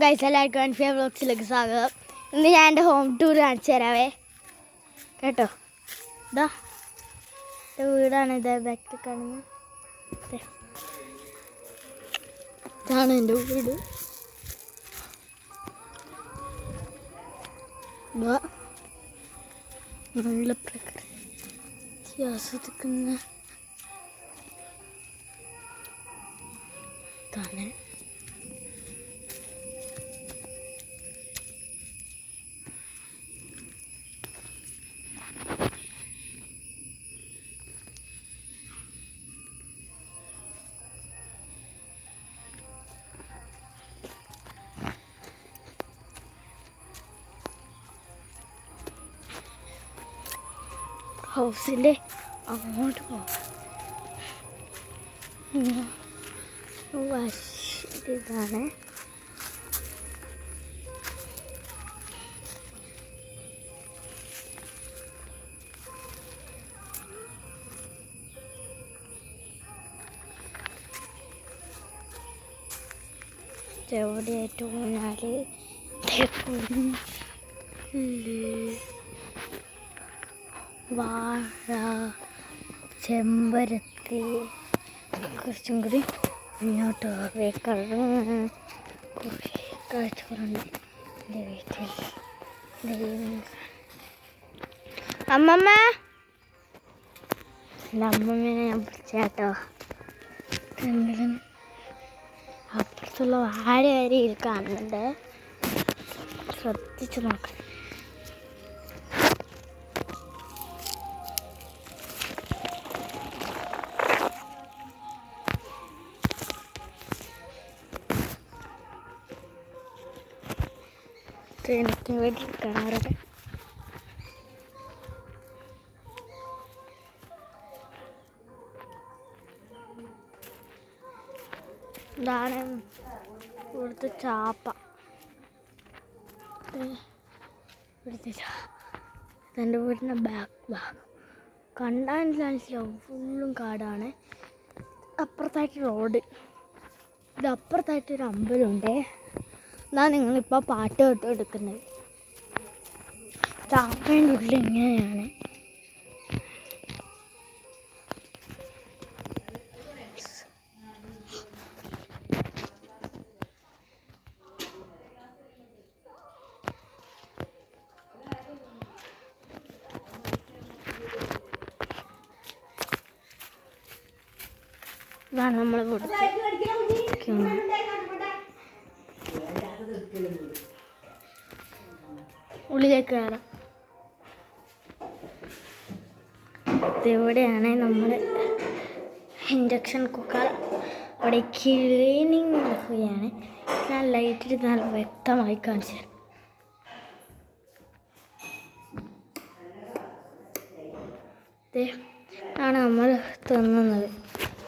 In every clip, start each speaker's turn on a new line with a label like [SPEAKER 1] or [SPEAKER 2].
[SPEAKER 1] Guys, എല്ലാവർക്കും അൻഫിയ വ്ളോഗ്സിലേക്ക് സ്വാഗതം. ഇന്ന് ഞാൻ എൻ്റെ ഹോം ടൂർ കാണിച്ചു തരാവേ കേട്ടോ. ഇതാ എൻ്റെ വീടാണ്, ഇത് ബാക്കിൽ കാണുന്നത്. ഇതാണ് എൻ്റെ വീട്. നല്ല പ്രകൃതി ആസ്വദിക്കുന്ന ഇതാണ്. ഹൗസിൻ്റെ അങ്ങോട്ട് പോകാം. ഇതാണ് എവിടെയായിട്ട് ഊഞ്ഞാൽ, വാഴ, ചെമ്പരത്തി, കുറച്ചും കൂടി മുന്നോട്ട് കുറേ കാഴ്ചകളുണ്ട് എൻ്റെ വീട്ടിൽ. അമ്മമ്മ, എൻ്റെ അമ്മമ്മേനെ ഞാൻ വിളിച്ചാട്ടോ. അപ്പുറത്തുള്ള വാഴ വരെ കാണുന്നുണ്ട്, ശ്രദ്ധിച്ച് നോക്കാം. എനിക്ക് വേണ്ടി കാണാറുണ്ട്. ഇതാണ് ഇവിടുത്തെ ചാപ്പ. ഇതെൻ്റെ വീടിൻ്റെ ബാക്ക് ഭാഗം. കണ്ടാൽ ഫുള്ളും കാടാണ്. അപ്പുറത്തായിട്ട് റോഡ്, ഇത് അപ്പുറത്തായിട്ടൊരു അമ്പലമുണ്ട്. എന്നാണ് നിങ്ങളിപ്പോൾ പാട്ട് കേട്ട് എടുക്കുന്നത്. ചാപ്പേൻ്റെ ഉള്ളിൽ ഇങ്ങനെയാണ്. ഇതാണ് നമ്മളെ വീട്. ഉള്ളിലേക്ക് കയറാം. ഇതെവിടെയാണ് നമ്മുടെ ഇൻഡക്ഷൻ കുക്കർ. അവിടെ ക്ലീനിങ് നടക്കുകയാണ്. ഞാൻ ലൈറ്റിൽ നല്ല വ്യക്തമായി കാണിച്ചു തരാം. ആണ് നമ്മൾ തിന്നുന്നത്.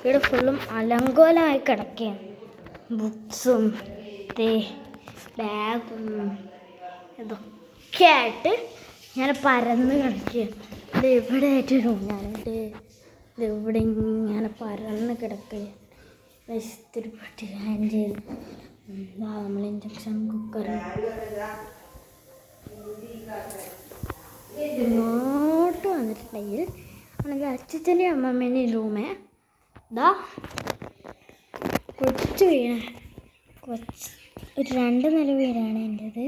[SPEAKER 1] ഇവിടെ ഫുള്ളും അലങ്കോലമായി കിടക്കുകയാണ്. ബുക്സും ബാഗും ഇതൊക്കെ ആയിട്ട് ഇങ്ങനെ പരന്ന് കിടക്കുകയാണ്. ഇത് ഇവിടെ ആയിട്ടൊരു ഊഞ്ഞാലുണ്ട്. ഇതിവിടെ ഇങ്ങനെ പരന്ന് കിടക്കുകയാണ്. ഇത്തിരി പെട്ടി ഹാൻ ചെയ്ത് നമ്മൾ ഇൻഡക്ഷൻ കുക്കർ ഇങ്ങോട്ട് വന്നിട്ടുണ്ടെങ്കിൽ ആണെങ്കിൽ അച്ഛൻ്റെ അമ്മമ്മേൻ്റെ റൂമേ ഇതാ കൊച്ചു വീടാണ്. ഒരു 2 നില വീടാണ് എൻ്റേത്.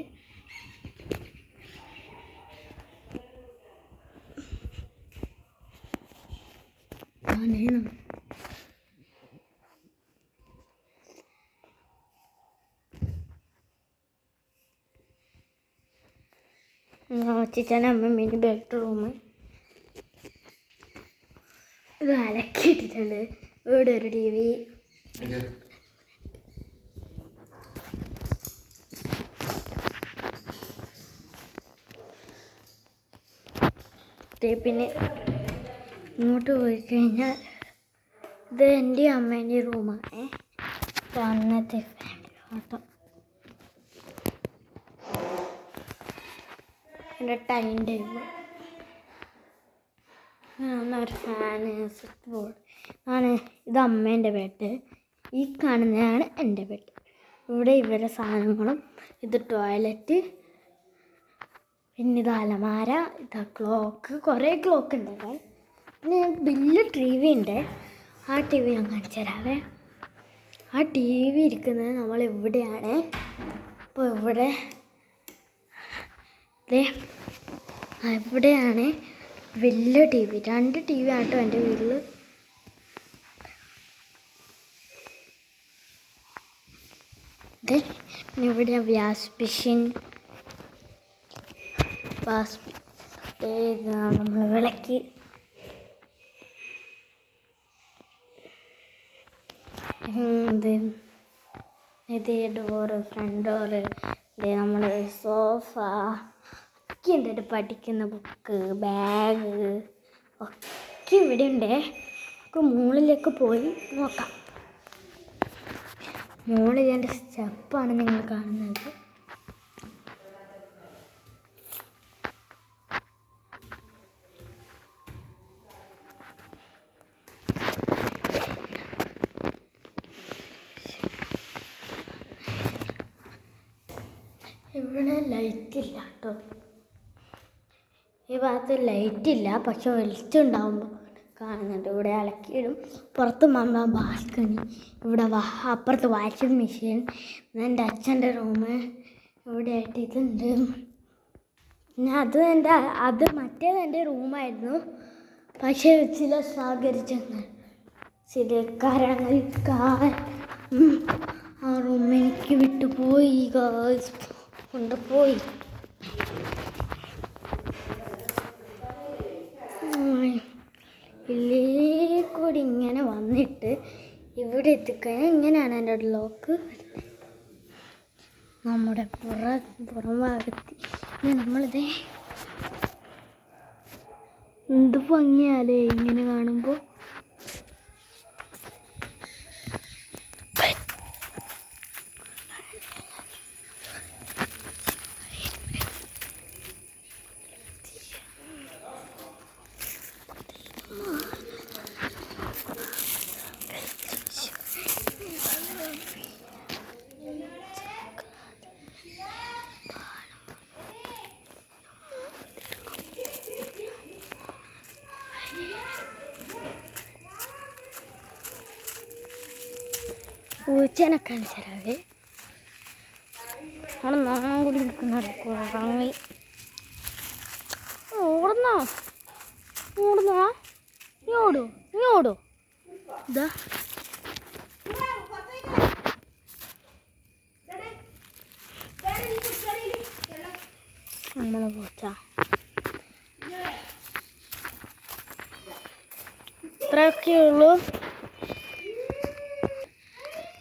[SPEAKER 1] അച്ഛൻ്റെ അമ്മമ്മേൻ്റെ ബെഡ്റൂം. ഇത് അലക്കിയിട്ടിട്ടുണ്ട്. ഇവിടെ ഒരു TV. പിന്നെ ഇങ്ങോട്ട് പോയി കഴിഞ്ഞാൽ ഇത് എൻ്റെ അമ്മേൻ്റെ റൂമാണ്. അന്നത്തെ ഫാമിലി ഫോട്ടോ. എൻ്റെ ടൈം ടേബിൾ, ഒരു ഫാന്, സ്വിച്ച് ബോർഡ് ആണ്. ഇത് അമ്മേൻ്റെ ബെഡ്. ഈ കാണുന്നതാണ് എൻ്റെ ബെഡ്. ഇവിടെ ഇവരെ സാധനങ്ങളും, ഇത് ടോയ്ലറ്റ്, പിന്നെ ഇത് അലമാര, ഇതാ ക്ലോക്ക്, കുറേ ക്ലോക്ക് ഉണ്ട് അവിടെ. പിന്നെ വലിയ ടി വി ഉണ്ട്. ആ ടി വി ഞാൻ കാണിച്ചു തരാവേ. ആ ടി വി ഇരിക്കുന്നത് നമ്മൾ എവിടെയാണ്. അപ്പോൾ ഇവിടെ എവിടെയാണ് വലിയ ടി വി, 2 ടി വി ആട്ടോ എൻ്റെ വീട്ടിൽ. പിന്നെ ഇവിടെ വാഷ് മെഷീൻ, നമ്മൾ വിളക്ക്, ഇത് ഡോറ്, ഫ്രണ്ട് ഡോറ്, നമ്മൾ സോഫ ഒക്കെ ഉണ്ട്. പഠിക്കുന്ന ബുക്ക്, ബാഗ് ഒക്കെ ഇവിടെ ഉണ്ട്. നമുക്ക് മുകളിലേക്ക് പോയി നോക്കാം. മുകളിൽ എൻ്റെ സ്റ്റെപ്പാണ് നിങ്ങൾ കാണുന്നത്. ഇവിടെ ലൈറ്റില്ല കേട്ടോ. ഈ ഭാഗത്ത് ലൈറ്റില്ല, പക്ഷെ വെളിച്ചം ഉണ്ടാകുമ്പോൾ കാണുന്നുണ്ട്. ഇവിടെ അലക്കിയിടും. പുറത്ത് മമ്മ ബാൽക്കണി, ഇവിടെ അപ്പുറത്ത് വാഷിംഗ് മെഷീൻ, എൻ്റെ അച്ഛൻ്റെ റൂം ഇവിടെ ആയിട്ട് ഇതുണ്ട്. പിന്നെ അത് മറ്റേത് എൻ്റെ റൂമായിരുന്നു. പക്ഷേ ചില ചില കാരണങ്ങൾ ആ റൂം എനിക്ക് വിട്ടുപോയി, കൊണ്ടുപോയി. ഇല്ലേ കൂടി ഇങ്ങനെ വന്നിട്ട് ഇവിടെ എത്തിക്കഴിഞ്ഞാൽ ഇങ്ങനെയാണ് എൻ്റെ ലോക്ക്. നമ്മുടെ പുറം ഭാഗത്ത് നമ്മളിത് എന്ത് ഭംഗിയാലേ ഇങ്ങനെ കാണുമ്പോൾ. പൂച്ചേനെ കാണിച്ചരാവേ. അവിടെ നാം കൂടി നിൽക്കുന്നുണ്ട്. കുറങ്ങി ഓടുന്നോ നീ ഓടോ. ഇതാ നമ്മളെ പൂച്ച. ഇത്രയൊക്കെ ഉള്ളൂ.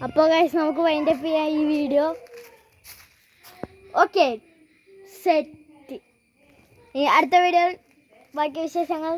[SPEAKER 1] അപ്പോൾ ഗൈസ് നമുക്ക് വൈൻഡപ്പ് ചെയ്യാം ഈ വീഡിയോ. Okay, set. ഈ അടുത്ത വീഡിയോയിൽ ബാക്കി വിശേഷങ്ങൾ.